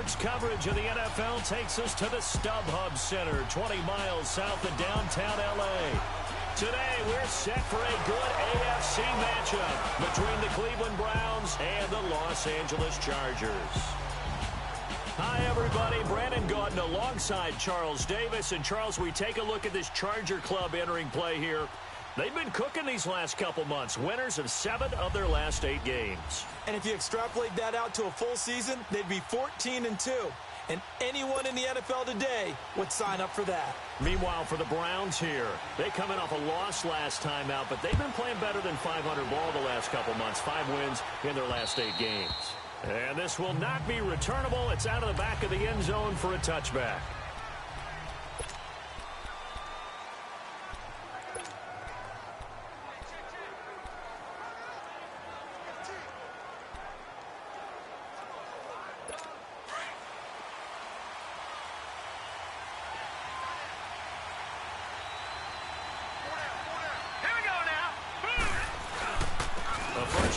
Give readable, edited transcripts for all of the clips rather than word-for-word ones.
Sports coverage of the NFL takes us to the StubHub Center, 20 miles south of downtown L.A. Today, we're set for a good AFC matchup between the Cleveland Browns and the Los Angeles Chargers. Hi, everybody. Brandon Gaudin alongside Charles Davis. And, Charles, we take a look at this Charger club entering play here. They've been cooking these last couple months. Winners of 7 of their last 8 games. And if you extrapolate that out to a full season, they'd be 14-2. And anyone in the NFL today would sign up for that. Meanwhile, for the Browns here, they coming off a loss last time out, but they've been playing better than 500 ball the last couple months. 5 wins in their last 8 games. And this will not be returnable. It's out of the back of the end zone for a touchback.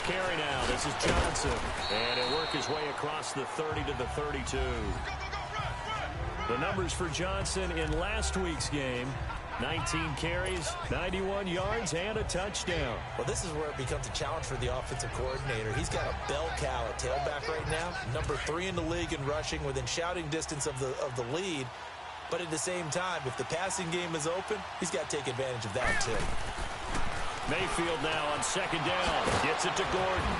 Carry now. This is Johnson. And he'll work his way across the 30 to the 32. The numbers for Johnson in last week's game: 19 carries, 91 yards, and a touchdown. Well, this is where it becomes a challenge for the offensive coordinator. He's got a bell cow at tailback right now. Number 3 in the league in rushing, within shouting distance of the lead. But at the same time, if the passing game is open, he's got to take advantage of that too. Mayfield now on second down. Gets it to Gordon.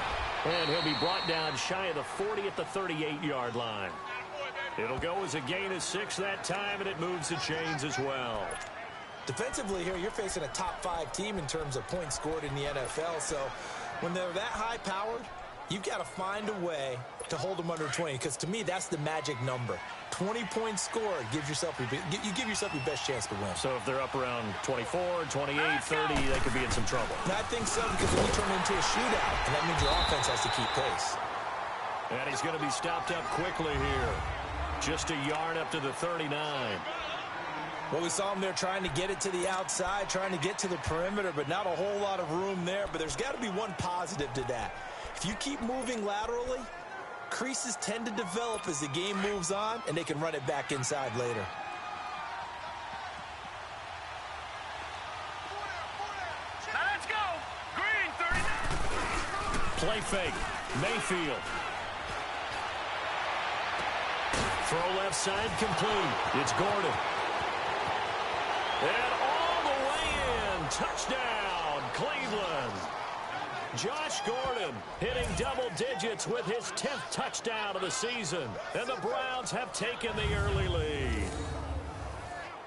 And he'll be brought down shy of the 40 at the 38-yard line. It'll go as a gain of 6 that time, and it moves the chains as well. Defensively here, you're facing a top 5 team in terms of points scored in the NFL. So when they're that high-powered, you've got to find a way to hold them under 20. Because to me, that's the magic number. 20 points scored, you give yourself your best chance to win. So if they're up around 24, 28, 30, they could be in some trouble. And I think so, because then you turn into a shootout, and that means your offense has to keep pace. And he's going to be stopped up quickly here. Just a yard up to the 39. Well, we saw him there trying to get it to the outside, trying to get to the perimeter, but not a whole lot of room there. But there's got to be one positive to that. If you keep moving laterally, creases tend to develop as the game moves on, and they can run it back inside later. Now let's go. Green, 39. Play fake. Mayfield. Throw left side complete. It's Gordon. And all the way in. Touchdown, Cleveland. Josh Gordon hitting double digits with his 10th touchdown of the season. And the Browns have taken the early lead.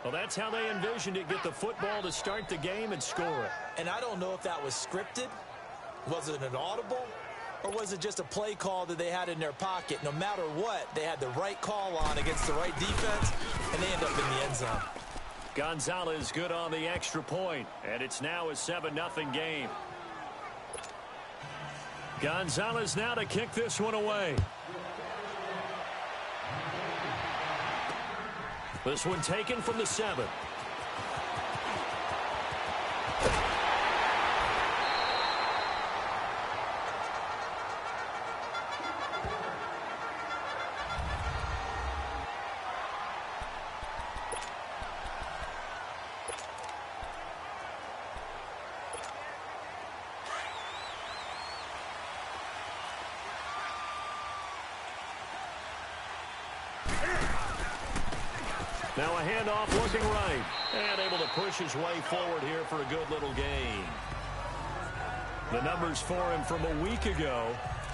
Well, that's how they envisioned it. Get the football to start the game and score it. And I don't know if that was scripted. Was it an audible? Or was it just a play call that they had in their pocket? No matter what, they had the right call on against the right defense, and they end up in the end zone. Gonzalez good on the extra point, and it's now a 7-0 game. Gonzalez now to kick this one away. This one taken from the 7. Now a handoff looking right. And able to push his way forward here for a good little gain. The numbers for him from a week ago: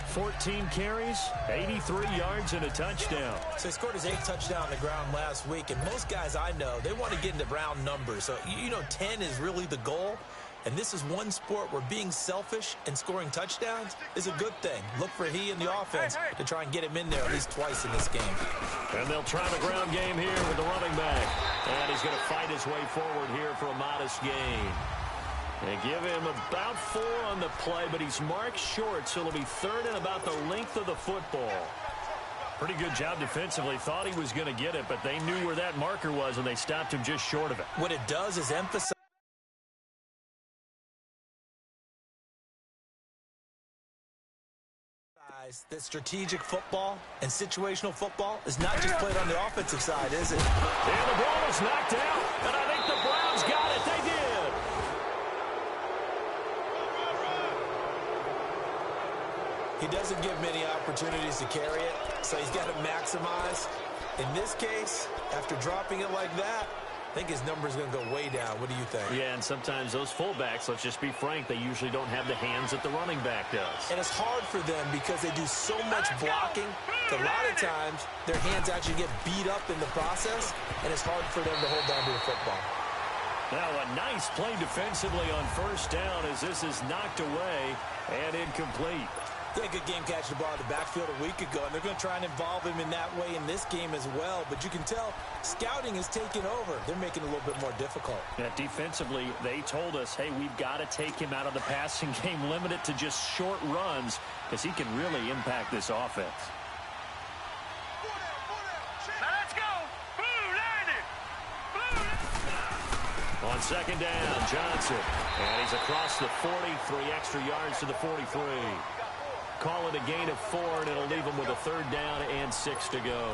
14 carries, 83 yards, and a touchdown. So he scored his 8th touchdown on the ground last week. And most guys I know, they want to get into round numbers. So, 10 is really the goal. And this is one sport where being selfish and scoring touchdowns is a good thing. Look for he and the offense to try and get him in there at least twice in this game. And they'll try the ground game here with the running back. And he's going to fight his way forward here for a modest gain. They give him about 4 on the play, but he's marked short, so it'll be 3rd and about the length of the football. Pretty good job defensively. Thought he was going to get it, but they knew where that marker was, and they stopped him just short of it. What it does is emphasize realize that strategic football and situational football is not just played on the offensive side, is it? And the ball is knocked out, and I think the Browns got it. They did. He doesn't give many opportunities to carry it, so he's got to maximize. In this case, after dropping it like that, I think his number is going to go way down. What do you think? Yeah, and sometimes those fullbacks, let's just be frank, they usually don't have the hands that the running back does. And it's hard for them because they do so much blocking that a lot of times their hands actually get beat up in the process, and it's hard for them to hold on to the football. Now a nice play defensively on first down as this is knocked away and incomplete. They had a good game catching the ball in the backfield a week ago, and they're going to try and involve him in that way in this game as well. But you can tell scouting is taking over. They're making it a little bit more difficult. Yeah, defensively, they told us, hey, we've got to take him out of the passing game, limit it to just short runs, because he can really impact this offense. Now let's go. Blue, learn it. Blue. On second down, Johnson. And he's across the 40, 3 extra yards to the 43. Call it a gain of 4, and it'll leave them with a third down and 6 to go.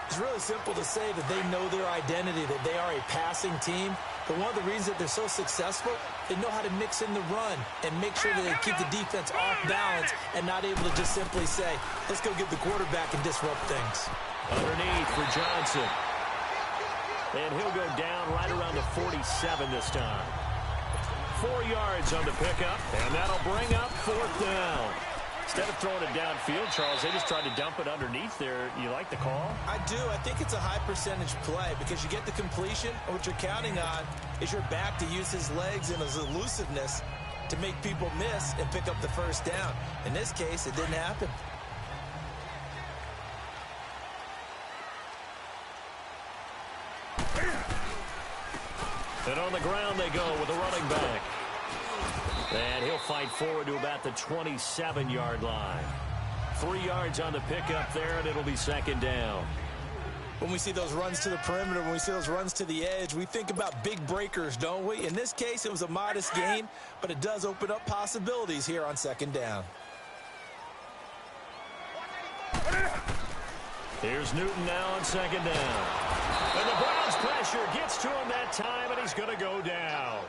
It's really simple to say that they know their identity, that they are a passing team. But one of the reasons that they're so successful, they know how to mix in the run and make sure that they keep the defense off balance and not able to just simply say, let's go get the quarterback and disrupt things. Underneath for Johnson. And he'll go down right around the 47 this time. 4 yards on the pickup, and that'll bring up fourth down. Instead of throwing it downfield, Charles, they just tried to dump it underneath there. You like the call? I do. I think it's a high percentage play because you get the completion, and what you're counting on is your back to use his legs and his elusiveness to make people miss and pick up the first down. In this case, it didn't happen. And on the ground they go with a running back. And he'll fight forward to about the 27-yard line. 3 yards on the pickup there, and it'll be second down. When we see those runs to the perimeter, when we see those runs to the edge, we think about big breakers, don't we? In this case, it was a modest gain, but it does open up possibilities here on second down. Here's Newton now on second down. And the Browns pressure gets to him that time, and he's going to go down.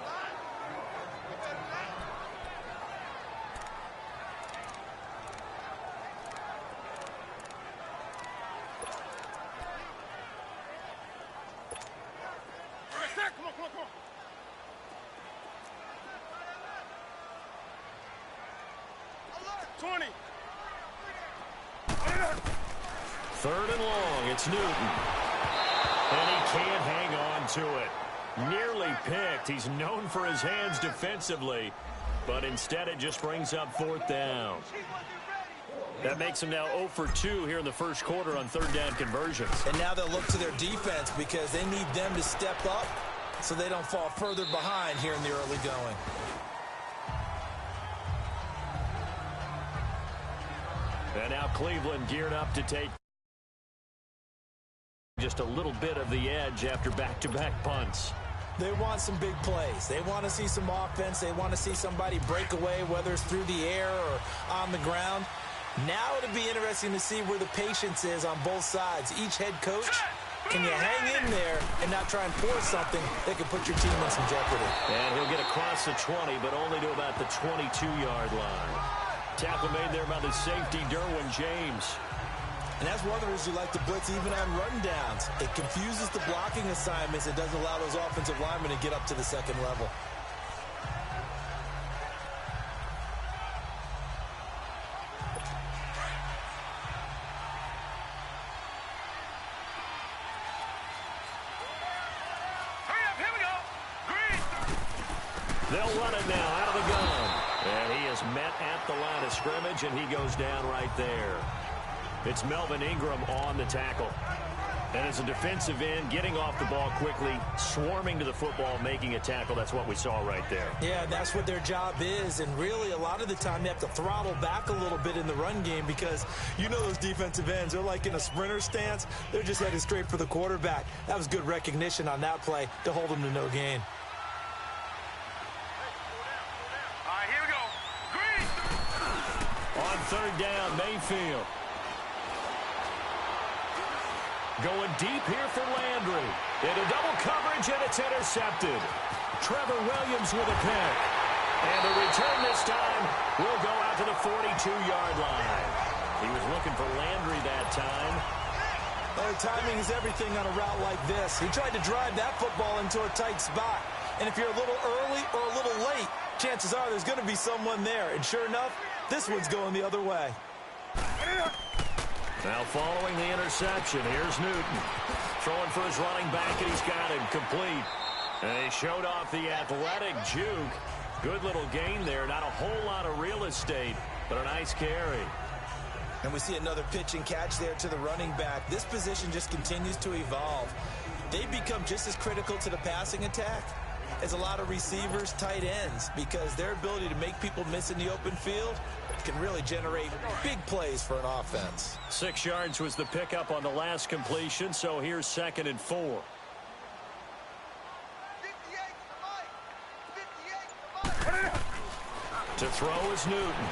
Come on. 20. Third and long, it's Newton. And he can't hang on to it. Nearly picked. He's known for his hands defensively, but instead it just brings up fourth down. That makes him now 0 for 2 here in the first quarter on third down conversions. And now they'll look to their defense because they need them to step up so they don't fall further behind here in the early going. And now Cleveland geared up to take just a little bit of the edge after back-to-back punts. They want some big plays. They want to see some offense. They want to see somebody break away, whether it's through the air or on the ground. Now it'll be interesting to see where the patience is on both sides. Each head coach, can you hang in there and not try and force something that could put your team in some jeopardy? And he'll get across the 20, but only to about the 22-yard line. Tackle made there by the safety, Derwin James. And that's one of the reasons you like to blitz even on rundowns. It confuses the blocking assignments. It doesn't allow those offensive linemen to get up to the second level. Here we go. Green. They'll run it now out of the gun. And he is met at the line of scrimmage, and he goes down right there. It's Melvin Ingram on the tackle. And as a defensive end, getting off the ball quickly, swarming to the football, making a tackle, that's what we saw right there. Yeah, that's what their job is. And really, a lot of the time, they have to throttle back a little bit in the run game because you know those defensive ends, they're like in a sprinter stance. They're just headed straight for the quarterback. That was good recognition on that play to hold them to no gain. All right, here we go. Green. On third down, Mayfield. Going deep here for Landry. Into double coverage, and it's intercepted. Trevor Williams with a pick. And the return this time will go out to the 42-yard line. He was looking for Landry that time. Oh, timing is everything on a route like this. He tried to drive that football into a tight spot. And if you're a little early or a little late, chances are there's going to be someone there. And sure enough, this one's going the other way. Now following the interception, here's Newton. Throwing for his running back, and he's got him complete. And he showed off the athletic juke. Good little gain there. Not a whole lot of real estate, but a nice carry. And we see another pitch and catch there to the running back. This position just continues to evolve. They become just as critical to the passing attack as a lot of receivers, tight ends, because their ability to make people miss in the open field can really generate big plays for an offense. 6 yards was the pickup on the last completion, so here's 2nd and 4. To throw is Newton.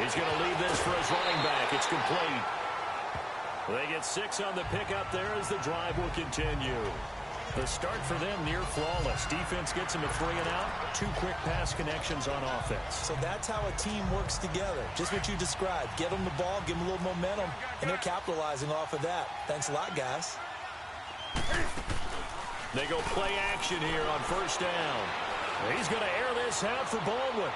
He's going to leave this for his running back. It's complete. They get 6 on the pickup there as the drive will continue. The start for them near flawless. Defense gets them to 3 and out. 2 quick pass connections on offense. So that's how a team works together. Just what you described. Get them the ball, give them a little momentum, and they're capitalizing off of that. Thanks a lot, guys. They go play action here on first down. He's going to air this out for Baldwin.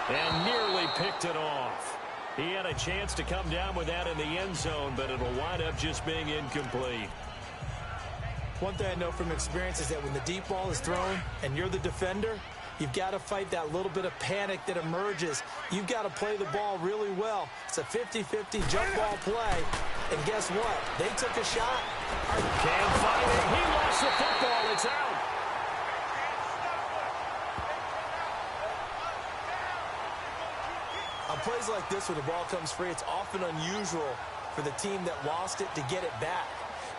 And nearly picked it off. He had a chance to come down with that in the end zone, but it'll wind up just being incomplete. One thing I know from experience is that when the deep ball is thrown and you're the defender, you've got to fight that little bit of panic that emerges. You've got to play the ball really well. It's a 50-50 jump ball play. And guess what? They took a shot. Can't find it. He lost the football. It's out. On plays like this where the ball comes free, it's often unusual for the team that lost it to get it back.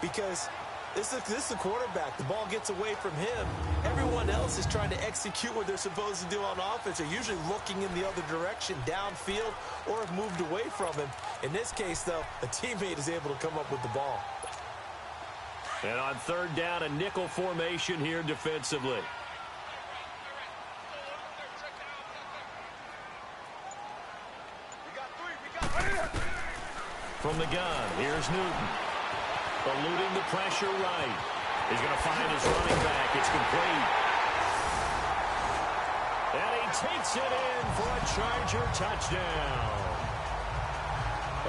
Because this is the quarterback. The ball gets away from him. Everyone else is trying to execute what they're supposed to do on offense. They're usually looking in the other direction, downfield, or have moved away from him. In this case, though, a teammate is able to come up with the ball. And on third down, a nickel formation here defensively. From the gun, here's Newton. Eluding the pressure right. He's going to find his running back. It's complete. And he takes it in for a Charger touchdown.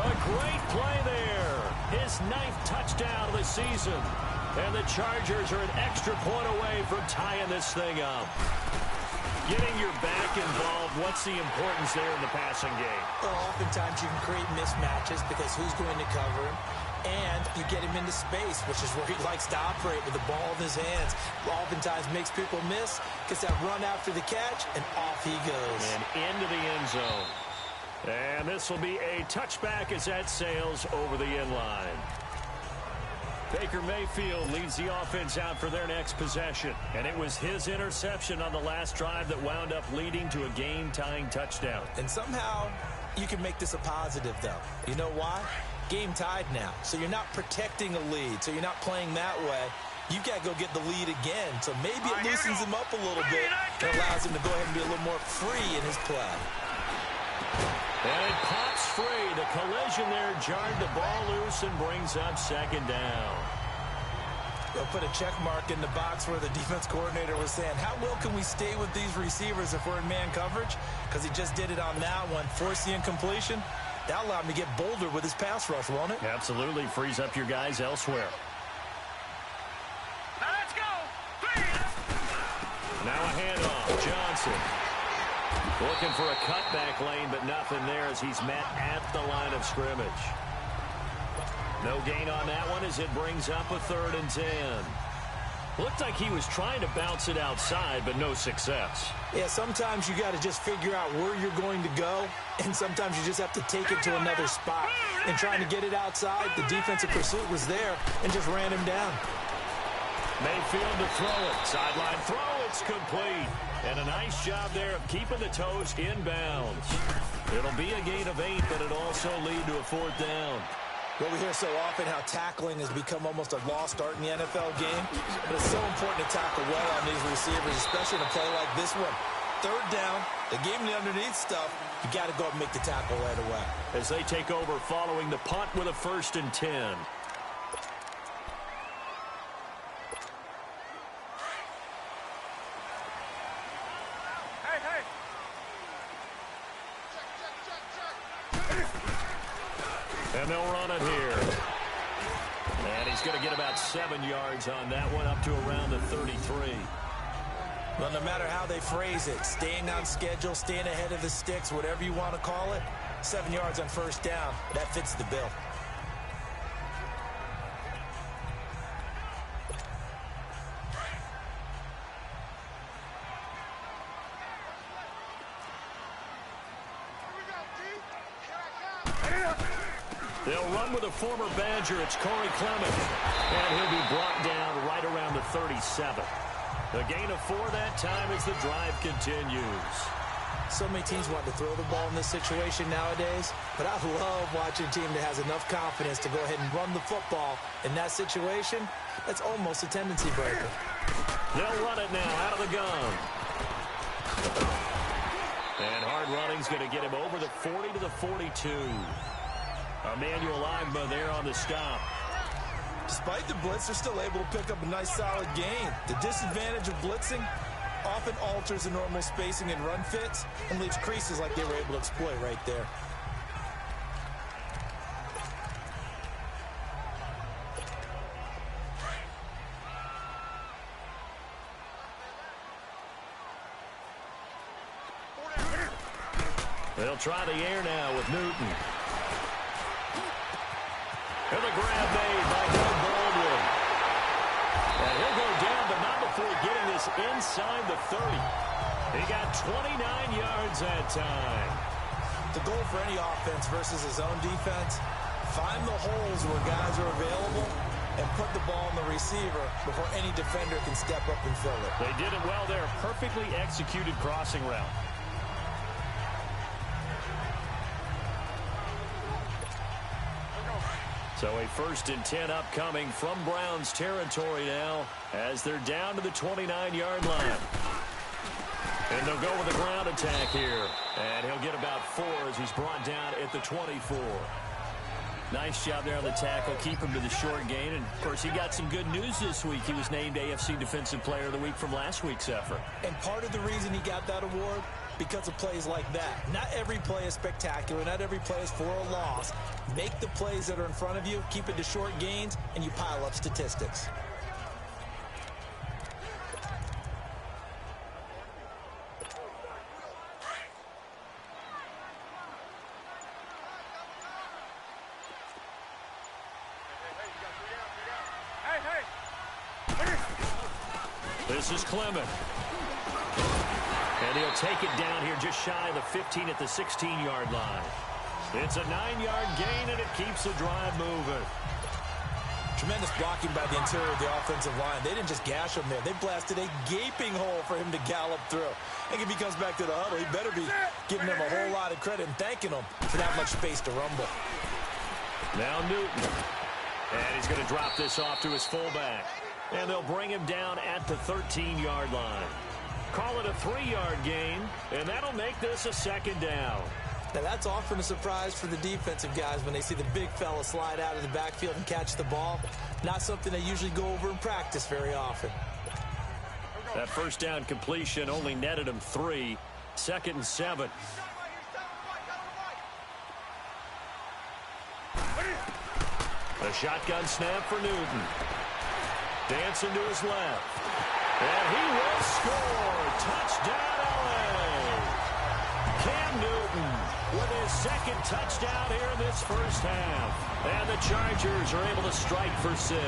A great play there. His 9th touchdown of the season. And the Chargers are an extra point away from tying this thing up. Getting your back involved, what's the importance there in the passing game? Well, oftentimes you can create mismatches because who's going to cover him? And you get him into space, which is where he likes to operate with the ball in his hands. Oftentimes makes people miss, gets that run after the catch, and off he goes. And into the end zone. And this will be a touchback as that sails over the end line. Baker Mayfield leads the offense out for their next possession. And it was his interception on the last drive that wound up leading to a game-tying touchdown. And somehow you can make this a positive, though. You know why? Game tied now. So you're not protecting a lead. So you're not playing that way. You've got to go get the lead again. So maybe it loosens him up a little bit and allows him to go ahead and be a little more free in his play. And it pops free. The collision there jarred the ball loose and brings up second down. They'll put a check mark in the box where the defense coordinator was saying, how well can we stay with these receivers if we're in man coverage? Because he just did it on that one. Force the incompletion. That'll allow him to get bolder with his pass rush, won't it? Absolutely. Frees up your guys elsewhere. Now let's go. Now a handoff. Johnson. Looking for a cutback lane, but nothing there as he's met at the line of scrimmage. No gain on that one as it brings up a 3rd and 10. Looked like he was trying to bounce it outside, but no success. Yeah, sometimes you got to just figure out where you're going to go, and sometimes you just have to take it to another spot. And trying to get it outside, the defensive pursuit was there and just ran him down. Mayfield to throw it. Sideline throw. It's complete. And a nice job there of keeping the toes inbounds. It'll be a gain of 8, but it'll also lead to a 4th down. Well, we hear so often how tackling has become almost a lost art in the NFL game. But it's so important to tackle well on these receivers, especially in a play like this one. 3rd down, they gave him the underneath stuff. You got to go and make the tackle right away. As they take over following the punt with a 1st and 10. And they'll run it here. And he's going to get about 7 yards on that one, up to around the 33. Well, no matter how they phrase it, staying on schedule, staying ahead of the sticks, whatever you want to call it, 7 yards on 1st down, that fits the bill. They'll run with a former Badger. It's Corey Clement. And he'll be brought down right around the 37. A gain of 4 that time as the drive continues. So many teams want to throw the ball in this situation nowadays, but I love watching a team that has enough confidence to go ahead and run the football. In that situation, that's almost a tendency breaker. They'll run it now out of the gun. And hard running's going to get him over the 40 to the 42. Emmanuel Agba there on the stop. Despite the blitz, they're still able to pick up a nice solid gain. The disadvantage of blitzing often alters the normal spacing and run fits and leaves creases like they were able to exploit right there. They'll try the air now with Newton. And the grab made by Doug Baldwin. And he'll go down, but not before getting this inside the 30. He got 29 yards that time. The goal for any offense versus his own defense, find the holes where guys are available and put the ball on the receiver before any defender can step up and fill it. They did it well there. Perfectly executed crossing route. So a 1st and 10 upcoming from Browns territory now as they're down to the 29-yard line. And they'll go with a ground attack here. And he'll get about 4 as he's brought down at the 24. Nice job there on the tackle. Keep him to the short gain. And, of course, he got some good news this week. He was named AFC Defensive Player of the Week from last week's effort. And part of the reason he got that award, because of plays like that. Not every play is spectacular. Not every play is for a loss. Make the plays that are in front of you, keep it to short gains, and you pile up statistics. This is Clement. And he'll take it down here just shy of the 15 at the 16-yard line. It's a 9-yard gain, and it keeps the drive moving. Tremendous blocking by the interior of the offensive line. They didn't just gash him there. They blasted a gaping hole for him to gallop through. I think if he comes back to the huddle, he better be giving them a whole lot of credit and thanking them for that much space to rumble. Now Newton. And he's going to drop this off to his fullback. And they'll bring him down at the 13-yard line. Call it a 3-yard gain, and that'll make this a 2nd down. Now, that's often a surprise for the defensive guys when they see the big fella slide out of the backfield and catch the ball. Not something they usually go over in practice very often. That 1st down completion only netted him 3. 2nd and 7. The shotgun snap for Newton. Dancing to his left. And he will score. Touchdown, LA. Cam Newton with his 2nd touchdown here in this 1st half. And the Chargers are able to strike for 6.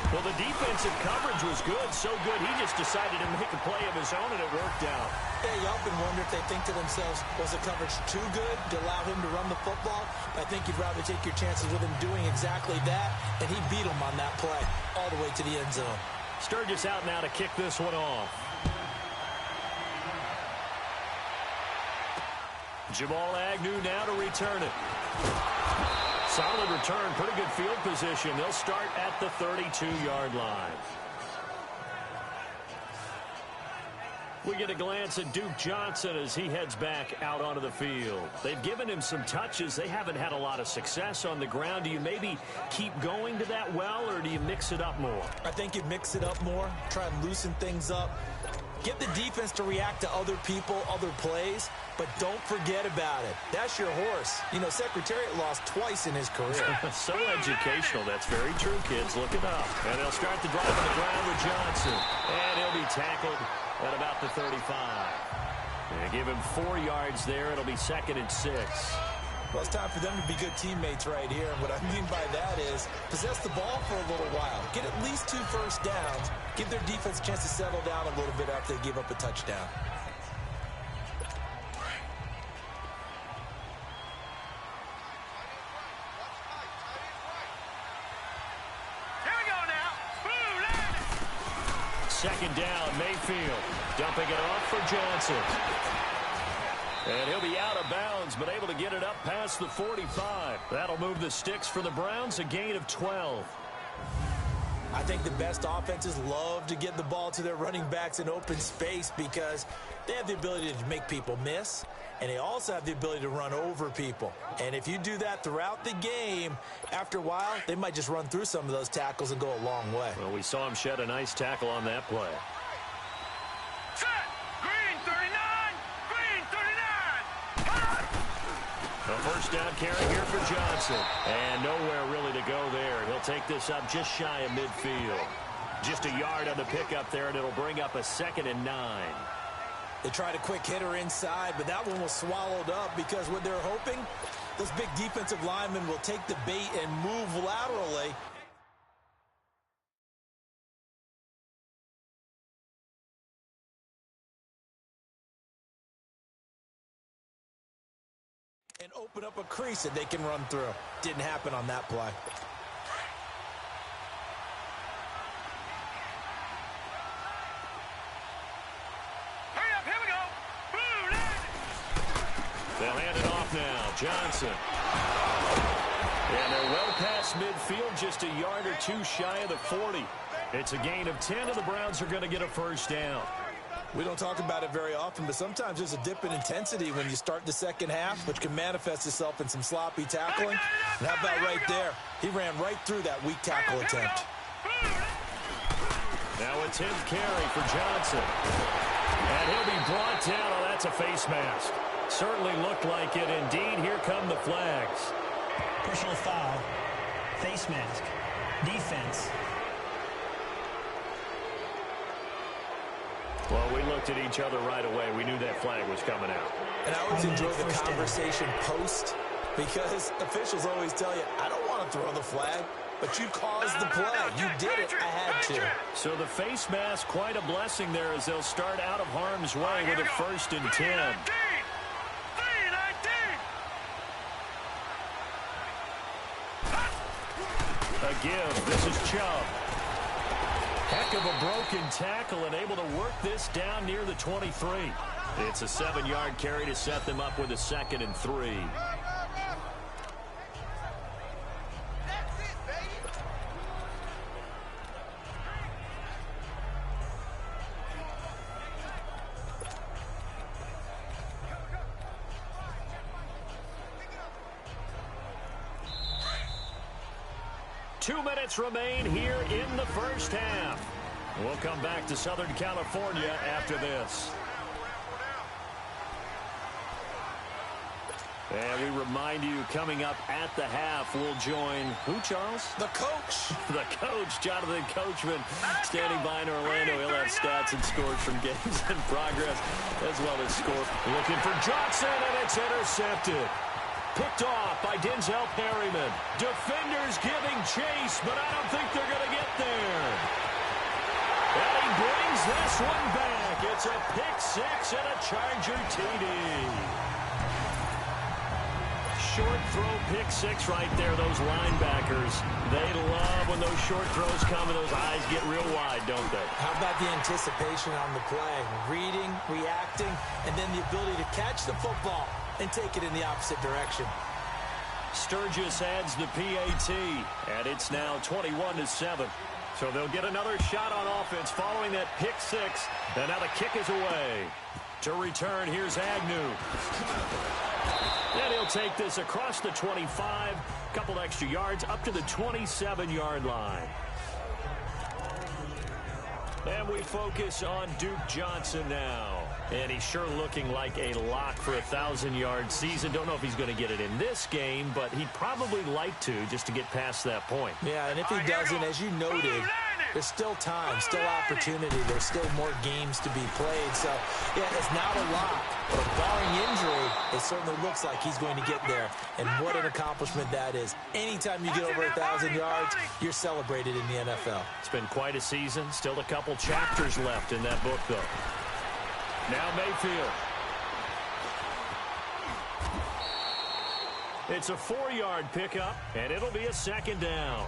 Well, the defensive coverage was good, so good he just decided to make a play of his own, and it worked out. Yeah, you often wonder if they think to themselves, was the coverage too good to allow him to run the football? I think you'd rather take your chances with him doing exactly that, and he beat him on that play all the way to the end zone. Sturgis out now to kick this one off. Jamal Agnew now to return it. Solid return, pretty good field position. They'll start at the 32-yard line. We get a glance at Duke Johnson as he heads back out onto the field. They've given him some touches. They haven't had a lot of success on the ground. Do you maybe keep going to that well, or do you mix it up more? I think you mix it up more, try and loosen things up. Get the defense to react to other people, other plays, but don't forget about it. That's your horse. You know, Secretariat lost twice in his career. So educational. That's very true, kids. Look it up. And they'll start the drive on the ground with Johnson. And he'll be tackled at about the 35. And give him 4 yards there. It'll be 2nd and 6. Well, it's time for them to be good teammates right here. And what I mean by that is possess the ball for a little while. Get at least 2 first downs. Give their defense a chance to settle down a little bit after they give up a touchdown. Here we go now. Boo, land it. 2nd down, Mayfield. Dumping it off for Johnson. And he'll be out of bounds, but able to get it up past the 45. That'll move the sticks for the Browns, a gain of 12. I think the best offenses love to get the ball to their running backs in open space because they have the ability to make people miss, and they also have the ability to run over people. And if you do that throughout the game, after a while, they might just run through some of those tackles and go a long way. Well, we saw him shed a nice tackle on that play. Set. Green 39. Green 39. A first down carry here for Johnson. And nowhere really to go there. He'll take this up just shy of midfield. Just a yard on the pickup there, and it'll bring up a 2nd and 9. They tried a quick hitter inside, but that one was swallowed up because what they're hoping, those big defensive linemen will take the bait and move laterally. And open up a crease that they can run through. Didn't happen on that play. Hurry up, here we go. Boo, land it. They'll hand it off now. Johnson. And they're well past midfield, just a yard or 2 shy of the 40. It's a gain of 10, and the Browns are going to get a first down. We don't talk about it very often, but sometimes there's a dip in intensity when you start the second half, which can manifest itself in some sloppy tackling. And how about right there? He ran right through that weak tackle attempt. Now a 10th carry for Johnson. And he'll be brought down. Oh, that's a face mask. Certainly looked like it. Indeed, here come the flags. Personal foul, face mask, defense. Well, we looked at each other right away. We knew that flag was coming out. And I always enjoy the conversation post because officials always tell you, I don't want to throw the flag, but you caused the play. You did it. I had to. So the face mask, quite a blessing there as they'll start out of harm's way with a 1st and 10. A give. This is Chubb. Heck of a broken tackle and able to work this down near the 23. It's a 7-yard carry to set them up with a 2nd and 3. That's it, baby. 2 minutes remain here in the first half. We'll come back to Southern California after this. And we remind you, coming up at the half, we'll join who, Charles? The coach. The coach, Jonathan Coachman, standing by in Orlando. He'll have stats and scores from games in progress, as well as score. Looking for Johnson, and it's intercepted. Picked off by Denzel Perryman. Defenders giving chase, but I don't think they're going to get there. And he brings this one back. It's a pick six and a Charger TD. Short throw pick six right there, those linebackers. They love when those short throws come and those eyes get real wide, don't they? How about the anticipation on the play? Reading, reacting, and then the ability to catch the football and take it in the opposite direction. Sturgis adds the PAT, and it's now 21-7. So they'll get another shot on offense following that pick six. And now the kick is away. To return, here's Agnew. And he'll take this across the 25, couple extra yards up to the 27-yard line. And we focus on Duke Johnson now. And he's sure looking like a lock for a 1,000-yard season. Don't know if he's going to get it in this game, but he'd probably like to just to get past that point. Yeah, and if he doesn't, as you noted, there's still time, still opportunity. There's still more games to be played. So, yeah, it's not a lock. But barring injury, it certainly looks like he's going to get there. And what an accomplishment that is. Anytime you get over 1,000 yards, you're celebrated in the NFL. It's been quite a season. Still a couple chapters left in that book, though. Now Mayfield. It's a 4-yard pickup, and it'll be a second down.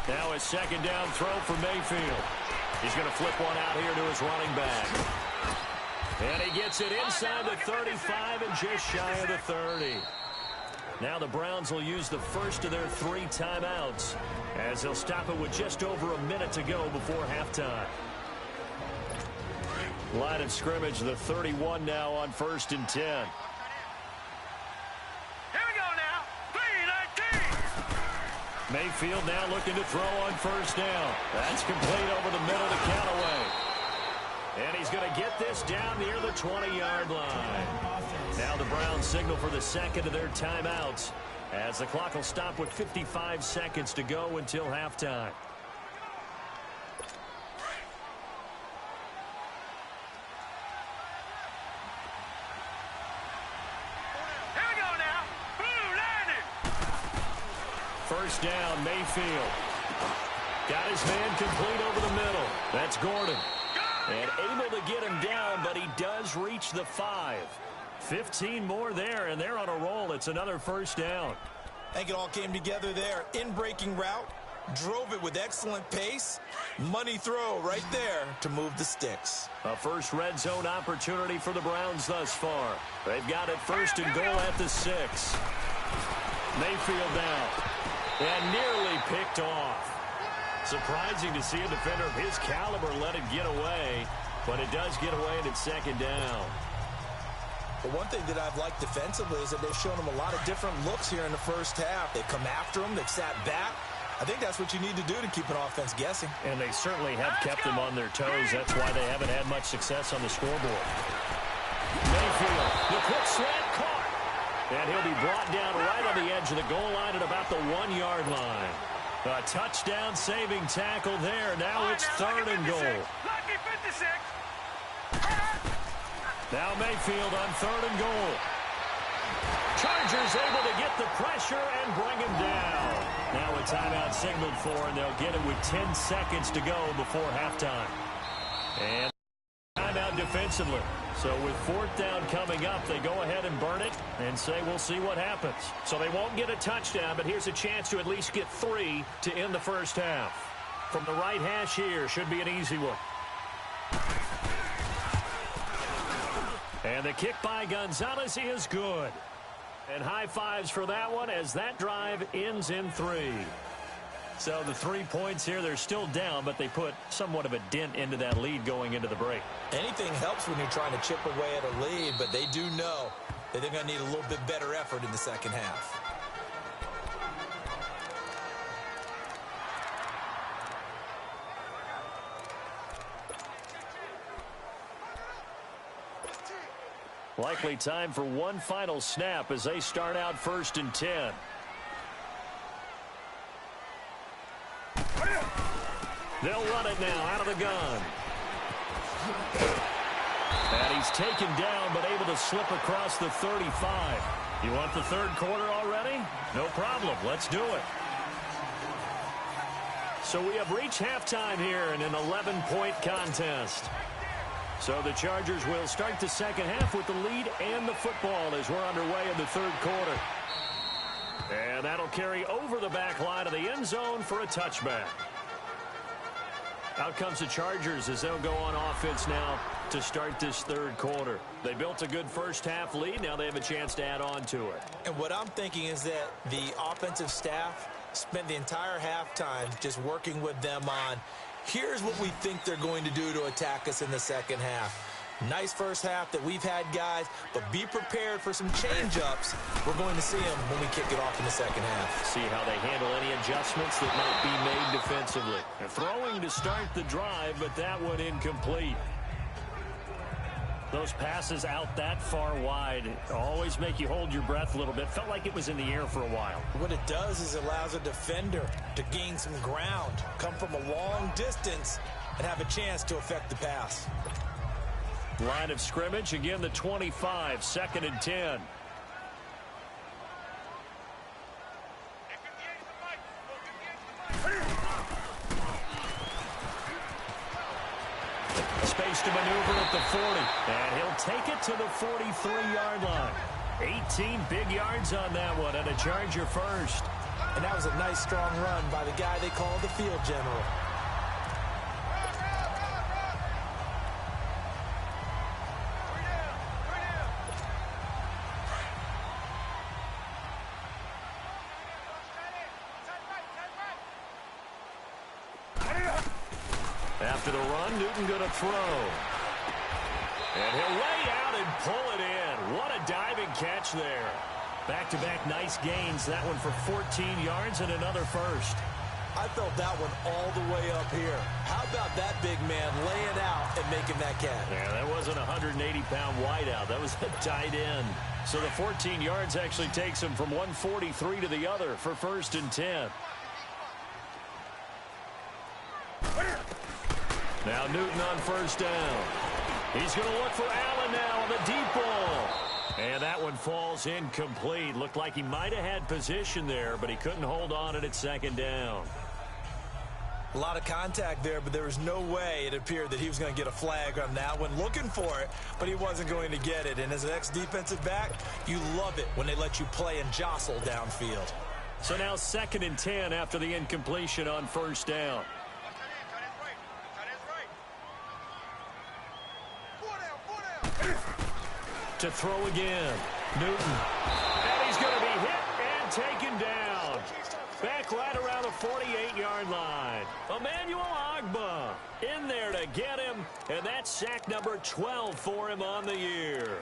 Now a second down throw for Mayfield. He's going to flip one out here to his running back. And he gets it inside the 35 and just shy of the 30. Now the Browns will use the first of their 3 timeouts as they'll stop it with just over a minute to go before halftime. Line of scrimmage, the 31 now on 1st and 10. Here we go now. 3-19. Mayfield now looking to throw on 1st down. That's complete over the middle to Callaway. And he's going to get this down near the 20-yard line. Now the Browns signal for the second of their timeouts as the clock will stop with 55 seconds to go until halftime. Here we go now. 1st down, Mayfield. Got his man complete over the middle. That's Gordon. And able to get him down, but he does reach the 5. 15 more there, and they're on a roll. It's another 1st down. I think it all came together there. In-breaking route, drove it with excellent pace. Money throw right there to move the sticks. A first red zone opportunity for the Browns thus far. They've got it 1st and goal at the 6. Mayfield down. And nearly picked off. Surprising to see a defender of his caliber let it get away, but it does get away and it's 2nd down. But one thing that I've liked defensively is that they've shown him a lot of different looks here in the first half. They've come after him. They've sat back. I think that's what you need to do to keep an offense guessing. And they certainly have kept them on their toes. That's why they haven't had much success on the scoreboard. Mayfield, the quick slant caught. And he'll be brought down right on the edge of the goal line at about the 1-yard line. A touchdown saving tackle there. Now it's 3rd and goal. Lucky 56. Now Mayfield on 3rd and goal. Chargers able to get the pressure and bring him down. Now a timeout signaled for, and they'll get it with 10 seconds to go before halftime. And timeout defensively. So with 4th down coming up, they go ahead and burn it and say we'll see what happens. So they won't get a touchdown, but here's a chance to at least get 3 to end the first half. From the right hash here, should be an easy one. And the kick by Gonzalez is good. And high fives for that one as that drive ends in 3. So the 3 points here, they're still down, but they put somewhat of a dent into that lead going into the break. Anything helps when you're trying to chip away at a lead, but they do know that they're going to need a little bit better effort in the second half. Likely time for one final snap as they start out 1st and 10. They'll run it now out of the gun. And he's taken down, but able to slip across the 35. You want the third quarter already? No problem. Let's do it. So we have reached halftime here in an 11-point contest. So the Chargers will start the second half with the lead and the football as we're underway in the third quarter. And that'll carry over the back line of the end zone for a touchback. Out comes the Chargers as they'll go on offense now to start this third quarter. They built a good first half lead. Now they have a chance to add on to it. And what I'm thinking is that the offensive staff spent the entire halftime just working with them on, here's what we think they're going to do to attack us in the second half. Nice first half that we've had, guys, but be prepared for some change-ups. We're going to see them when we kick it off in the second half. See how they handle any adjustments that might be made defensively. They're throwing to start the drive, but that one incomplete. Those passes out that far wide always make you hold your breath a little bit. Felt like it was in the air for a while. What it does is it allows a defender to gain some ground, come from a long distance, and have a chance to affect the pass. Line of scrimmage, again the 25, 2nd and 10. Space to maneuver at the 40, and he'll take it to the 43-yard line. 18 big yards on that one, and a Charger first. And that was a nice, strong run by the guy they call the field general. After the run, Newton going to throw. And he'll lay out and pull it in. What a diving catch there. Back-to-back nice gains. That one for 14 yards and another first. I felt that one all the way up here. How about that big man laying out and making that catch? Yeah, that wasn't a 180-pound wideout. That was a tight end. So the 14 yards actually takes him from 143 to the other for 1st and 10. Now Newton on 1st down. He's going to look for Allen now on the deep ball. And that one falls incomplete. Looked like he might have had position there, but he couldn't hold on at 2nd down. A lot of contact there, but there was no way it appeared that he was going to get a flag on that one. Looking for it, but he wasn't going to get it. And as an ex-defensive back, you love it when they let you play and jostle downfield. So now 2nd and 10 after the incompletion on 1st down. To throw again. Newton. And he's going to be hit and taken down. Back right around the 48-yard line. Emmanuel Ogbah in there to get him. And that's sack number 12 for him on the year.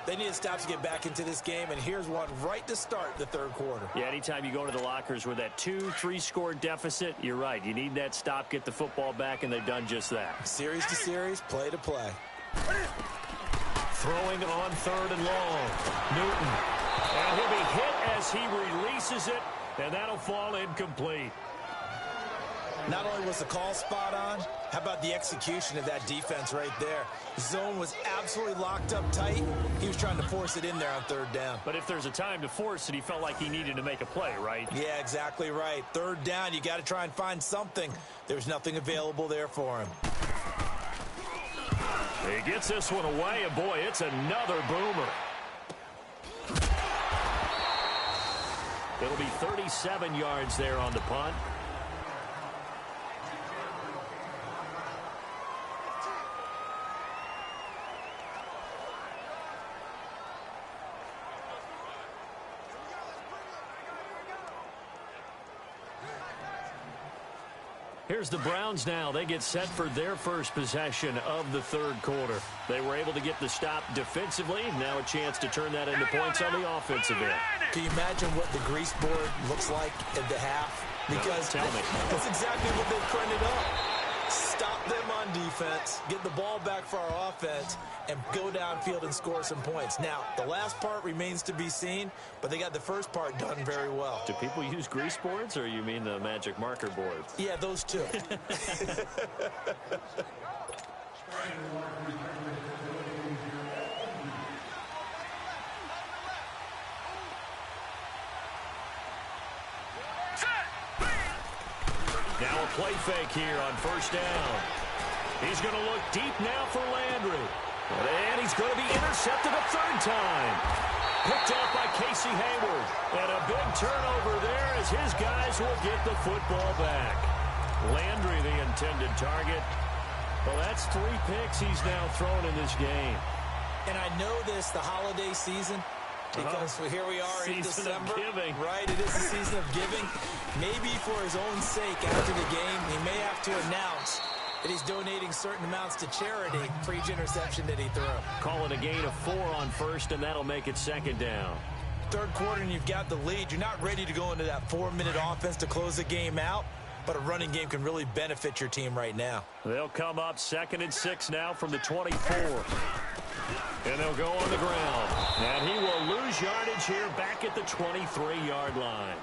They need to stop to get back into this game, and here's one right to start the third quarter. Yeah, anytime you go to the lockers with that 2-3 deficit, you're right. You need that stop, get the football back, and they've done just that. Series to series, play to play. Throwing on 3rd and long. Newton. And he'll be hit as he releases it, and that'll fall incomplete. Not only was the call spot on, how about the execution of that defense right there? Zone was absolutely locked up tight. He was trying to force it in there on 3rd down. But if there's a time to force it, he felt like he needed to make a play, right? Yeah, exactly right. 3rd down, you got to try and find something. There's nothing available there for him. He gets this one away, and boy, it's another boomer. It'll be 37 yards there on the punt. Here's the Browns now. They get set for their first possession of the third quarter. They were able to get the stop defensively. Now a chance to turn that into points on the offensive end. Can you imagine what the grease board looks like at the half? Because tell me. that's exactly what they printed up. stop them on defense, get the ball back for our offense, and go downfield and score some points. Now, the last part remains to be seen, but they got the first part done very well. Do people use grease boards, or you mean the magic marker boards? Yeah, those two. Now a play fake here on first down. He's going to look deep now for Landry. And he's going to be intercepted a third time. Picked off by Casey Hayward. And a big turnover there as his guys will get the football back. Landry the intended target. Well, that's 3 picks he's now thrown in this game. And I know this, the holiday season, because here we are in December. Giving. Right, it is the season of giving. Maybe for his own sake after the game, he may have to announce that he's donating certain amounts to charity for each interception that he threw. Call it a gain of 4 on first, and that'll make it second down. Third quarter, and you've got the lead. You're not ready to go into that 4-minute offense to close the game out, but a running game can really benefit your team right now. They'll come up 2nd and 6 now from the 24. And they'll go on the ground. And he will lose yardage here back at the 23-yard line.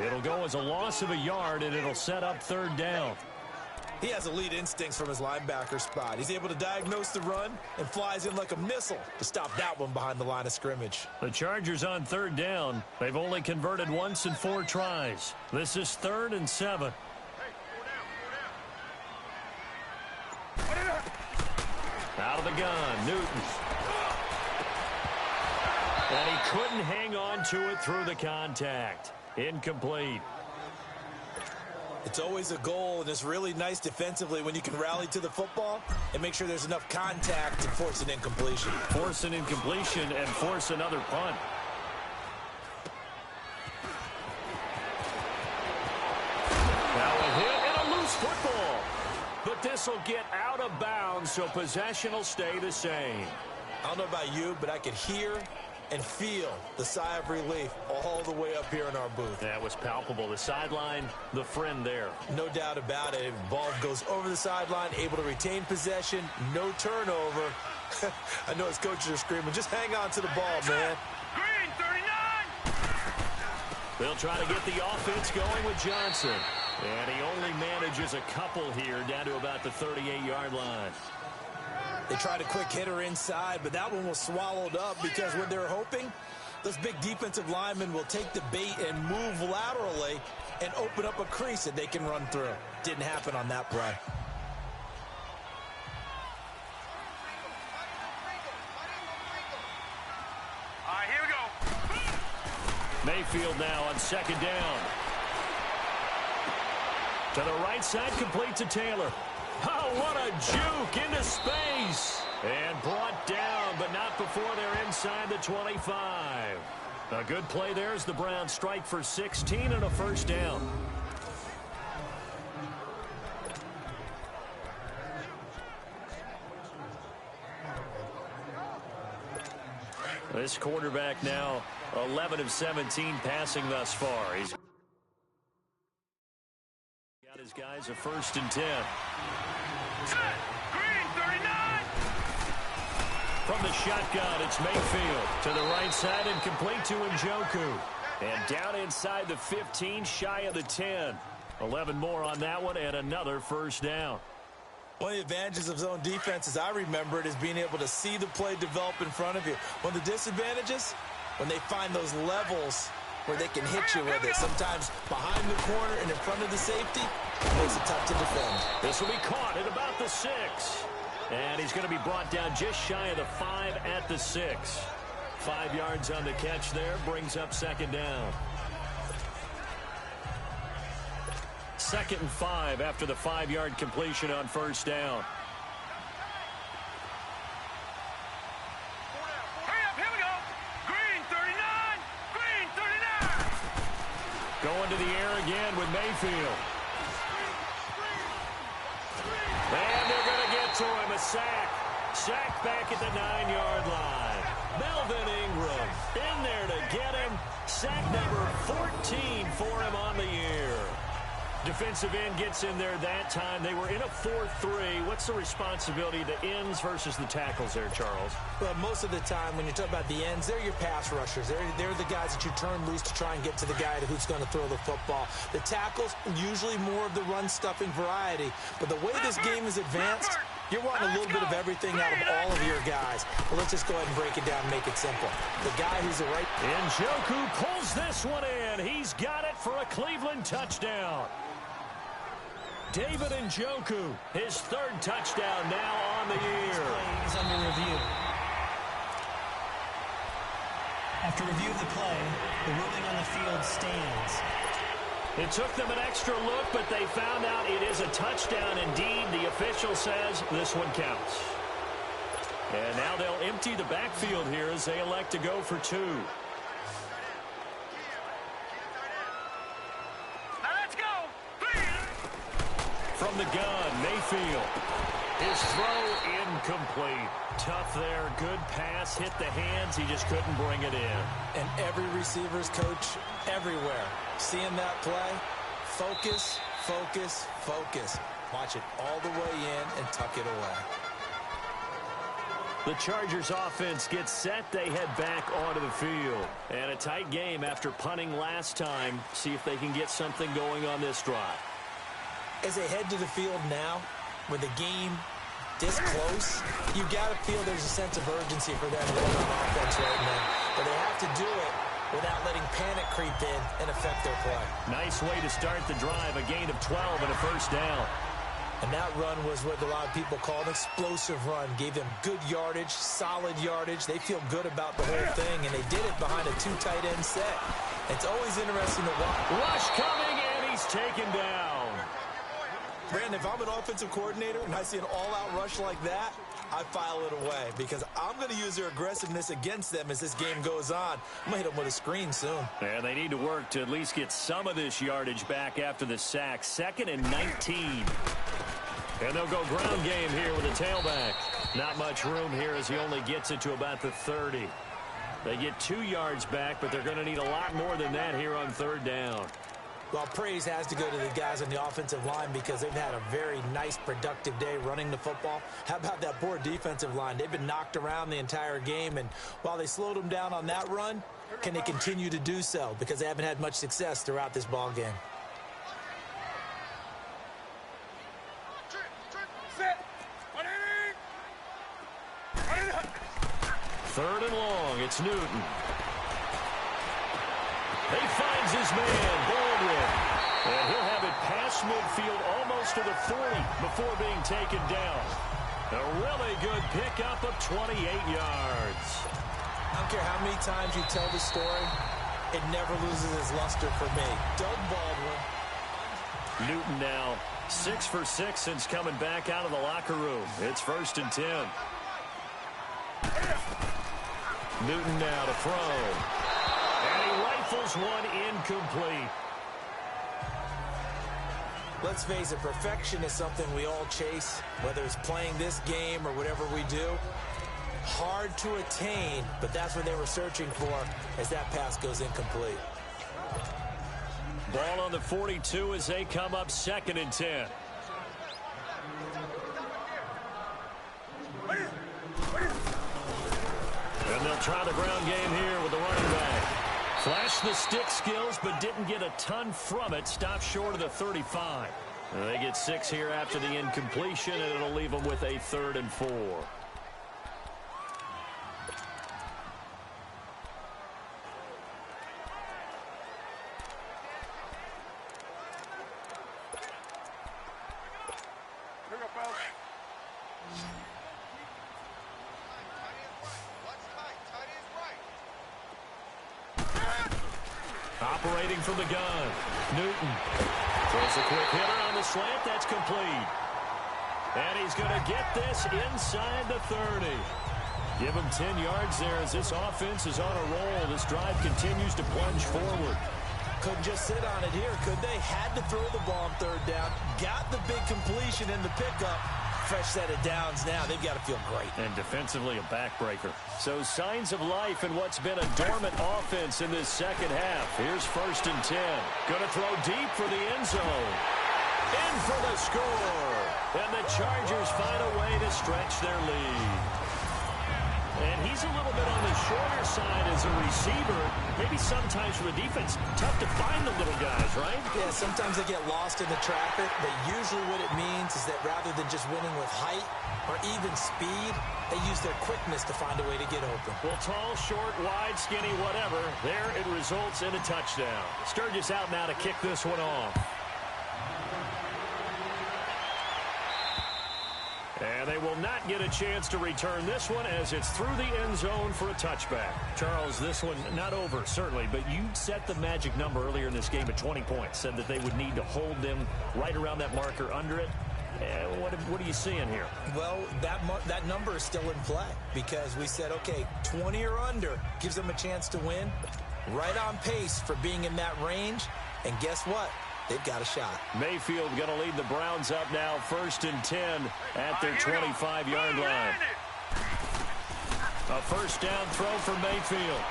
It'll go as a loss of a yard, and it'll set up third down. He has elite instincts from his linebacker spot. He's able to diagnose the run and flies in like a missile to stop that one behind the line of scrimmage. The Chargers on third down. They've only converted once in 4 tries. This is 3rd and 7. Out of the gun, Newton. And he couldn't hang on to it through the contact. Incomplete. It's always a goal, and it's really nice defensively when you can rally to the football and make sure there's enough contact to force an incompletion. Force an incompletion and force another punt. Now a hit and a loose football. But this will get out of bounds, so possession will stay the same. I don't know about you, but I could hear and feel the sigh of relief all the way up here in our booth. That was palpable. The sideline, the friend there. No doubt about it. Ball goes over the sideline, able to retain possession, no turnover. I know his coaches are screaming, just hang on to the ball, man. Green, 39! They'll try to get the offense going with Johnson. And he only manages a couple here down to about the 38-yard line. They tried a quick hitter inside, but that one was swallowed up because what they're hoping, those big defensive linemen will take the bait and move laterally and open up a crease that they can run through. Didn't happen on that play. All right, here we go. Mayfield now on 2nd down. To the right side, complete to Taylor. Oh, what a juke into space. And brought down, but not before they're inside the 25. A good play there as the Browns strike for 16 and a first down. This quarterback now 11 of 17 passing thus far. He's got his guys a 1st and 10. Set. Green, 39! From the shotgun, it's Mayfield to the right side and complete to Njoku. And down inside the 15, shy of the 10. 11 more on that one and another first down. One of the advantages of zone defense, as I remember it, is being able to see the play develop in front of you. One of the disadvantages, when they find those levels where they can hit you with it. Sometimes behind the corner and in front of the safety, it makes it tough to defend. This will be caught at about the 6. And he's going to be brought down just shy of the 5 at the 6. 5 yards on the catch there, brings up 2nd down. 2nd and 5 after the 5-yard completion on first down. Hurry up, here we go. Green, 39! Green, 39! Going to the air again with Mayfield. And they're going to get to him, a sack. Sack back at the 9-yard line. Melvin Ingram in there to get him. Sack number 14 for him on the year. Defensive end gets in there that time. They were in a 4-3. What's the responsibility of the ends versus the tackles there, Charles? Well, most of the time when you talk about the ends, they're your pass rushers. They're the guys that you turn loose to try and get to the guy who's going to throw the football. The tackles, usually more of the run-stuffing variety. But the way this game is advanced, you're wanting a little bit of everything out of all of your guys. Well, let's just go ahead and break it down and make it simple. The guy who's the right... Njoku pulls this one in. He's got it for a Cleveland touchdown. David Njoku, his third touchdown now on the year. This play is under review. After review of the play, the ruling on the field stands. It took them an extra look, but they found out it is a touchdown indeed. The official says this one counts. And now they'll empty the backfield here as they elect to go for two. From the gun, Mayfield. His throw incomplete. Tough there. Good pass. Hit the hands. He just couldn't bring it in. And every receiver's coach everywhere. Seeing that play, focus, focus, focus. Watch it all the way in and tuck it away. The Chargers offense gets set. They head back onto the field. And a tight game after punting last time. See if they can get something going on this drive. As they head to the field now, with the game this close, you've got to feel there's a sense of urgency for them to run on offense right now. But they have to do it without letting panic creep in and affect their play. Nice way to start the drive, a gain of 12 and a first down. And that run was what a lot of people call an explosive run. Gave them good yardage, solid yardage. They feel good about the whole thing, and they did it behind a two tight end set. It's always interesting to watch. Rush coming, and he's taken down. Brandon, if I'm an offensive coordinator and I see an all-out rush like that, I file it away because I'm going to use their aggressiveness against them as this game goes on. I'm going to hit them with a screen soon. Yeah, they need to work to at least get some of this yardage back after the sack. 2nd and 19. And they'll go ground game here with a tailback. Not much room here as he only gets it to about the 30. They get 2 yards back, but they're going to need a lot more than that here on 3rd down. Well, praise has to go to the guys on the offensive line because they've had a very nice, productive day running the football. How about that poor defensive line? They've been knocked around the entire game, and while they slowed them down on that run, can they continue to do so? Because they haven't had much success throughout this ball game. Third and long, it's Newton. He finds his man, Baldwin. And he'll have it past midfield almost to the 40 before being taken down. A really good pickup of 28 yards. I don't care how many times you tell the story, it never loses its luster for me. Doug Baldwin. Newton now 6 for 6 since coming back out of the locker room. It's 1st and 10. Newton now to throw. And he rifles one incomplete. Let's face it, perfection is something we all chase, whether it's playing this game or whatever we do. Hard to attain, but that's what they were searching for as that pass goes incomplete. Ball on the 42 as they come up 2nd and 10. And they'll try the ground game here with the running back. Flashed the stick skills, but didn't get a ton from it. Stopped short of the 35. And they get 6 here after the incompletion, and it'll leave them with a 3rd and 4. Operating from the gun, Newton throws a quick hitter on the slant. That's complete. And he's going to get this inside the 30. Give him 10 yards there as this offense is on a roll. This drive continues to plunge forward. Couldn't just sit on it here, could they? Had to throw the ball on 3rd down. Got the big completion in the pickup. Fresh set of downs now. They've got to feel great. And defensively, a backbreaker. So signs of life in what's been a dormant offense in this 2nd half. Here's 1st and 10. Going to throw deep for the end zone. In for the score. And the Chargers find a way to stretch their lead. And he's a little bit on the shorter side as a receiver. Maybe sometimes for the defense, tough to find the little guys, right? Yeah, sometimes they get lost in the traffic, but usually what it means is that rather than just winning with height or even speed, they use their quickness to find a way to get open. Well, tall, short, wide, skinny, whatever, there it results in a touchdown. Sturgis out now to kick this one off. And they will not get a chance to return this one as it's through the end zone for a touchback. Charles, this one not over, certainly, but you set the magic number earlier in this game at 20 points. Said that they would need to hold them right around that marker under it. What are you seeing here? Well, that number is still in play because we said, okay, 20 or under gives them a chance to win. Right on pace for being in that range. And guess what? They've got a shot. Mayfield going to lead the Browns up now, 1st and 10 at their 25-yard line. A first down throw for Mayfield.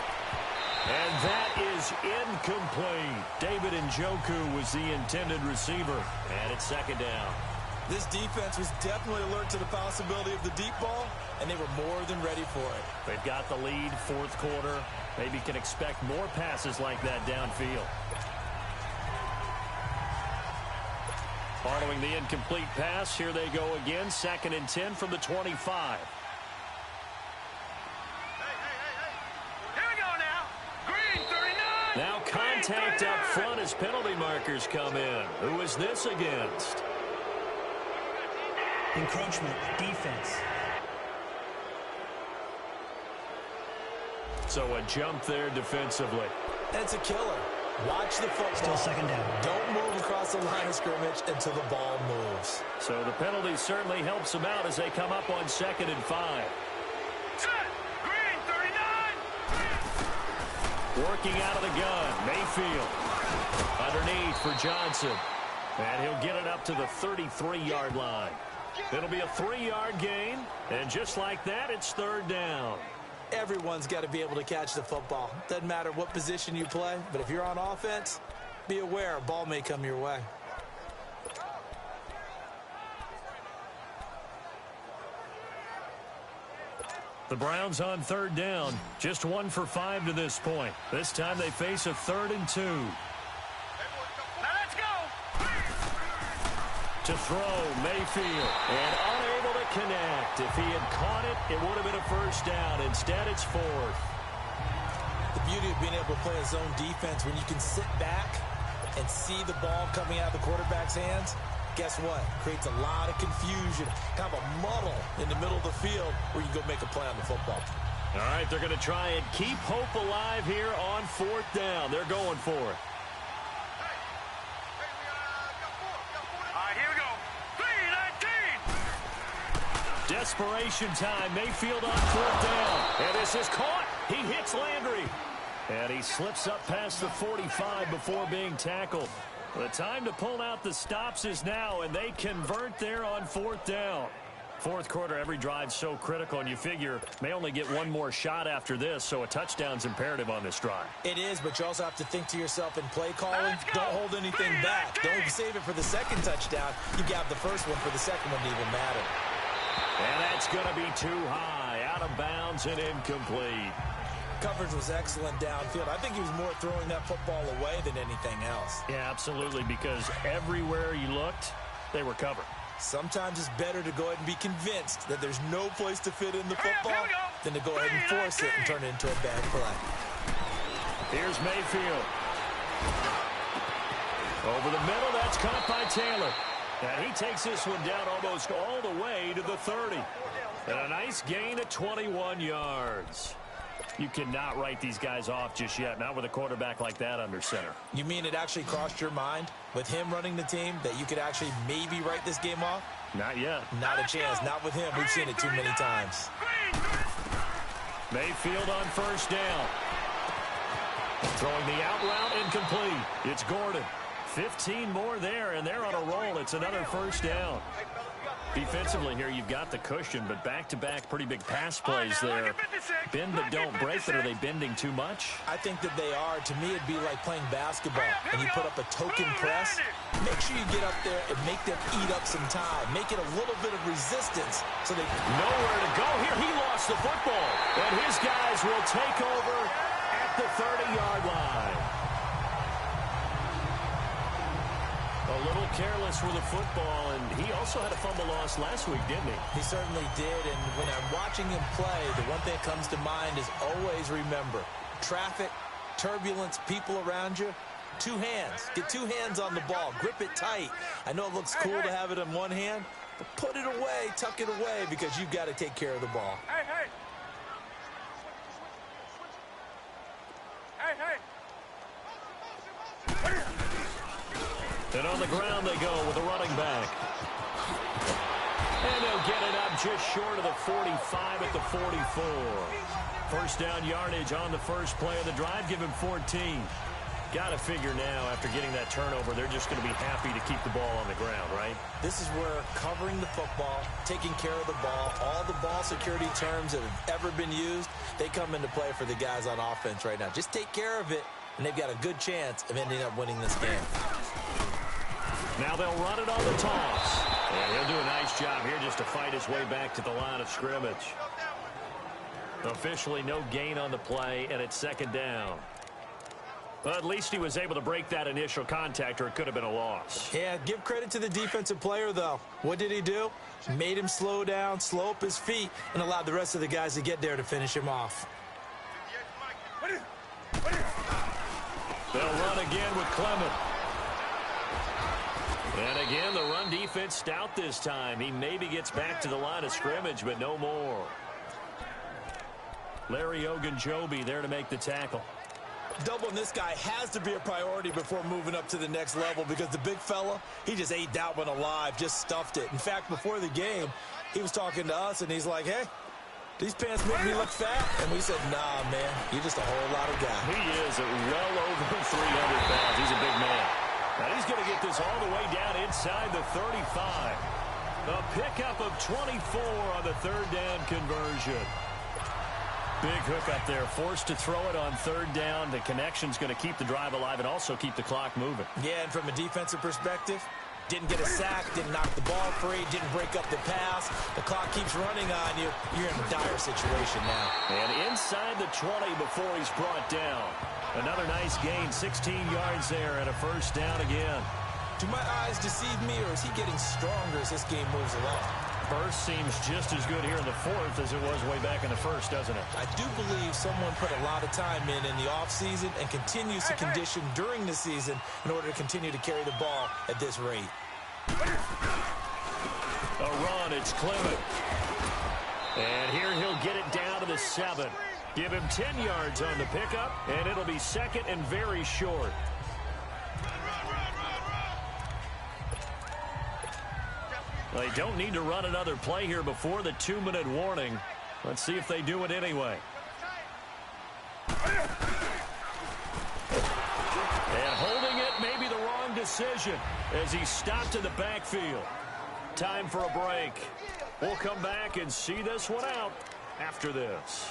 And that is incomplete. David Njoku was the intended receiver. And it's 2nd down. This defense was definitely alert to the possibility of the deep ball, and they were more than ready for it. They've got the lead, 4th quarter. Maybe can expect more passes like that downfield. Following the incomplete pass, here they go again. 2nd and 10 from the 25. Here we go now. Green 39. Now contact up front as penalty markers come in. Who is this against? Encroachment, defense. So a jump there defensively. That's a killer. Watch the football. Still 2nd down. Don't move across the line of scrimmage until the ball moves. So the penalty certainly helps them out as they come up on 2nd and 5. Set. Green 39. Working out of the gun, Mayfield. Underneath for Johnson. And he'll get it up to the 33-yard line. It'll be a 3-yard gain. And just like that, it's 3rd down. Everyone's got to be able to catch the football. Doesn't matter what position you play, but if you're on offense, be aware a ball may come your way. The Browns on 3rd down. Just 1 for 5 to this point. This time they face a 3rd and 2. Now let's go. To throw, Mayfield. And unable to connect. If he had caught it, it would have been a 1st down. Instead, it's 4th. The beauty of being able to play a zone defense when you can sit back and see the ball coming out of the quarterback's hands, guess what? Creates a lot of confusion, kind of a muddle in the middle of the field where you can go make a play on the football. All right, they're going to try and keep hope alive here on 4th down. They're going for it. Desperation time. Mayfield on 4th down. And this is caught. He hits Landry. And he slips up past the 45 before being tackled. The time to pull out the stops is now, and they convert there on 4th down. 4th quarter, every drive so critical, and you figure may only get one more shot after this, so a touchdown's imperative on this drive. It is, but you also have to think to yourself in play calling, don't hold anything back. Don't save it for the 2nd touchdown. You got the first one for the 2nd one to even matter. And that's going to be too high, out of bounds and incomplete. Coverage was excellent downfield. I think he was more throwing that football away than anything else. Yeah, absolutely, because everywhere you looked, they were covered. Sometimes it's better to go ahead and be convinced that there's no place to fit in the football than to go ahead and force it and turn it into a bad play. Here's Mayfield. Over the middle, that's caught by Taylor. And he takes this one down almost all the way to the 30. And a nice gain of 21 yards. You cannot write these guys off just yet, not with a quarterback like that under center. You mean it actually crossed your mind with him running the team that you could actually maybe write this game off? Not yet. Not a chance. Not with him. We've seen it too many times. Mayfield on 1st down. Throwing the out route incomplete. It's Gordon. 15 more there, and they're on a roll. It's another 1st down. Defensively here, you've got the cushion, but back-to-back pretty big pass plays there. Bend but don't break, but are they bending too much? I think that they are. To me, it'd be like playing basketball, and you put up a token press. make sure you get up there and make them eat up some time. Make it a little bit of resistance so they... Nowhere to go here. He lost the football. And his guys will take over at the 30-yard line. A little careless with the football, and he also had a fumble loss last week, didn't he? He certainly did, and when I'm watching him play, the one thing that comes to mind is always remember, traffic, turbulence, people around you, two hands. Get two hands on the ball. Grip it tight. I know it looks cool to have it in one hand, but put it away, tuck it away, because you've got to take care of the ball. Hey, hey. Hey, hey. And on the ground they go with the running back. And they'll get it up just short of the 45 at the 44. First down yardage on the first play of the drive. Give him 14. Got to figure now, after getting that turnover, they're just going to be happy to keep the ball on the ground, right? This is where covering the football, taking care of the ball, all the ball security terms that have ever been used, they come into play for the guys on offense right now. Just take care of it, and they've got a good chance of ending up winning this game. Now they'll run it on the toss. And he'll do a nice job here just to fight his way back to the line of scrimmage. Officially no gain on the play, and it's second down. But at least he was able to break that initial contact, or it could have been a loss. Yeah, give credit to the defensive player, though. What did he do? Made him slow down, slow up his feet, and allowed the rest of the guys to get there to finish him off. They'll run again with Clement. And again, the run defense stout this time. He maybe gets back to the line of scrimmage, but no more. Larry Ogunjobi there to make the tackle. Doubling this guy has to be a priority before moving up to the next level, because the big fella, he just ate that one alive, just stuffed it. In fact, before the game, he was talking to us, and he's like, hey, these pants make me look fat? And we said, nah, man, you're just a whole lot of guy. He is well over 300 pounds. He's a big man. Now he's going to get this all the way down inside the 35. A pickup of 24 on the third down conversion. Big hook up there, forced to throw it on third down. The connection's going to keep the drive alive and also keep the clock moving. Yeah, and from a defensive perspective, didn't get a sack, didn't knock the ball free, didn't break up the pass. The clock keeps running on you. You're in a dire situation now. And inside the 20 before he's brought down. Another nice gain, 16 yards there, and a first down again. Do my eyes deceive me, or is he getting stronger as this game moves along? Burst seems just as good here in the fourth as it was way back in the first, doesn't it? I do believe someone put a lot of time in the offseason and continues to condition during the season in order to continue to carry the ball at this rate. A run, it's Clement. And here he'll get it down to the 7. Give him 10 yards on the pickup, and it'll be second and very short. They don't need to run another play here before the 2-minute warning. Let's see if they do it anyway. And holding it may be the wrong decision as he stopped in the backfield. Time for a break. We'll come back and see this one out after this.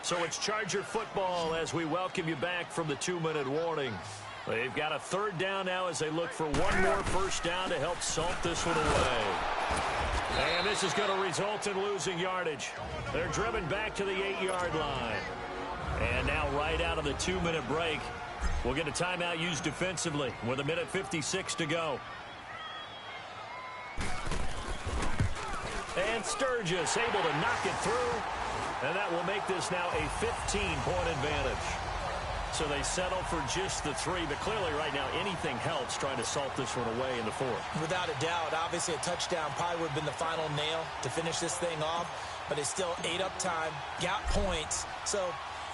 So it's Charger football as we welcome you back from the 2-minute warning. They've got a third down now as they look for one more first down to help salt this one away. And this is going to result in losing yardage. They're driven back to the 8-yard line. And now right out of the 2-minute break, we'll get a timeout used defensively with 1:56 to go. And Sturgis able to knock it through. And that will make this now a 15-point advantage. So they settle for just the 3, but clearly right now anything helps trying to salt this one away in the fourth. Without a doubt, obviously a touchdown probably would have been the final nail to finish this thing off, but it's still ate up time, got points. So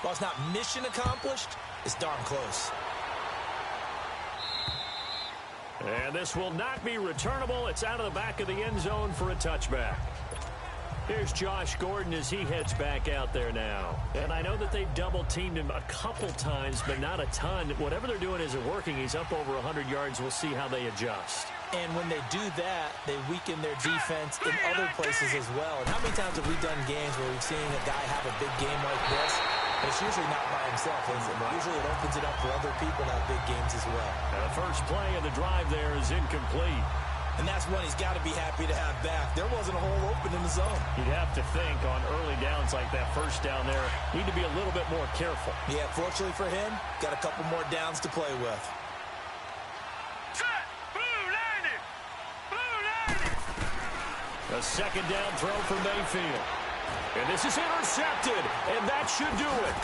while it's not mission accomplished, it's darn close. And this will not be returnable. It's out of the back of the end zone for a touchback. Here's Josh Gordon as he heads back out there now. And I know that they've double-teamed him a couple times, but not a ton. Whatever they're doing isn't working. He's up over 100 yards. We'll see how they adjust. And when they do that, they weaken their defense in other places as well. And how many times have we done games where we've seen a guy have a big game like this, But it's usually not by himself, is it? Usually it opens it up for other people to have big games as well. And the first play of the drive there is incomplete. And that's one he's got to be happy to have back. There wasn't a hole open in the zone. You'd have to think on early downs like that first down there, need to be a little bit more careful. Yeah, fortunately for him, got a couple more downs to play with. Set. Blue landing. Blue landing. A second down throw for Mayfield. And this is intercepted, and that should do it.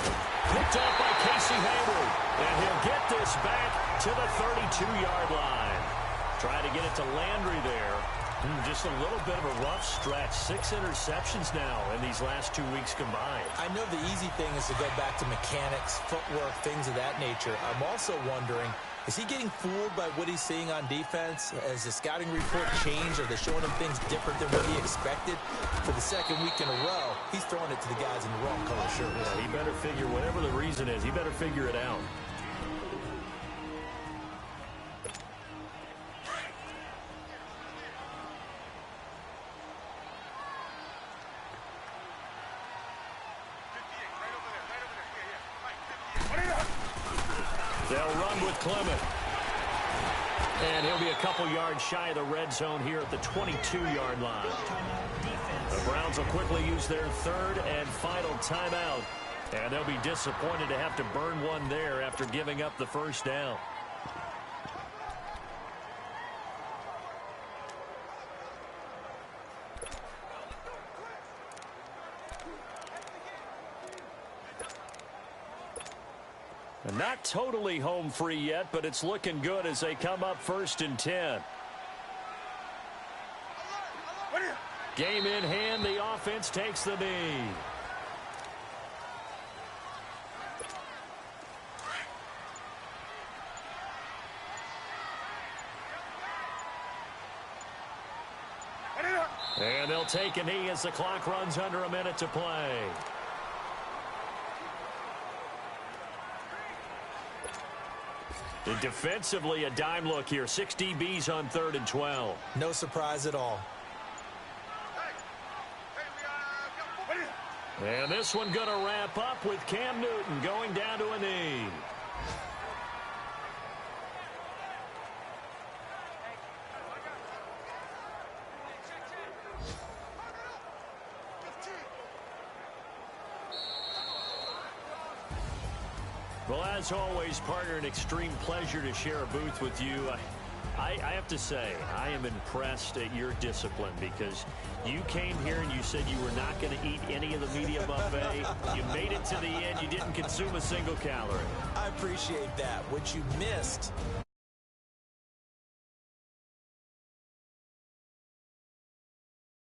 Picked off by Casey Hayward. And he'll get this back to the 32-yard line. Trying to get it to Landry there. Just a little bit of a rough stretch. 6 interceptions now in these last 2 weeks combined. I know the easy thing is to go back to mechanics, footwork, things of that nature. I'm also wondering, is he getting fooled by what he's seeing on defense? Has the scouting report changed? Are they showing him things different than what he expected? For the second week in a row, he's throwing it to the guys in the wrong color shirts. Yeah, he better figure, whatever the reason is, he better figure it out. They'll run with Clement. And he'll be a couple yards shy of the red zone here at the 22-yard line. The Browns will quickly use their third and final timeout. And they'll be disappointed to have to burn one there after giving up the first down. Not totally home free yet, but it's looking good as they come up 1st and 10. Game in hand, the offense takes the knee. And they'll take a knee as the clock runs under a minute to play. And defensively, a dime look here. 6 DBs on 3rd and 12. No surprise at all. And this one going to wrap up with Cam Newton going down to a knee. Well, as always, partner, an extreme pleasure to share a booth with you. I have to say, I am impressed at your discipline because you came here and you said you were not going to eat any of the media buffet. You made it to the end. You didn't consume a single calorie. I appreciate that. What you missed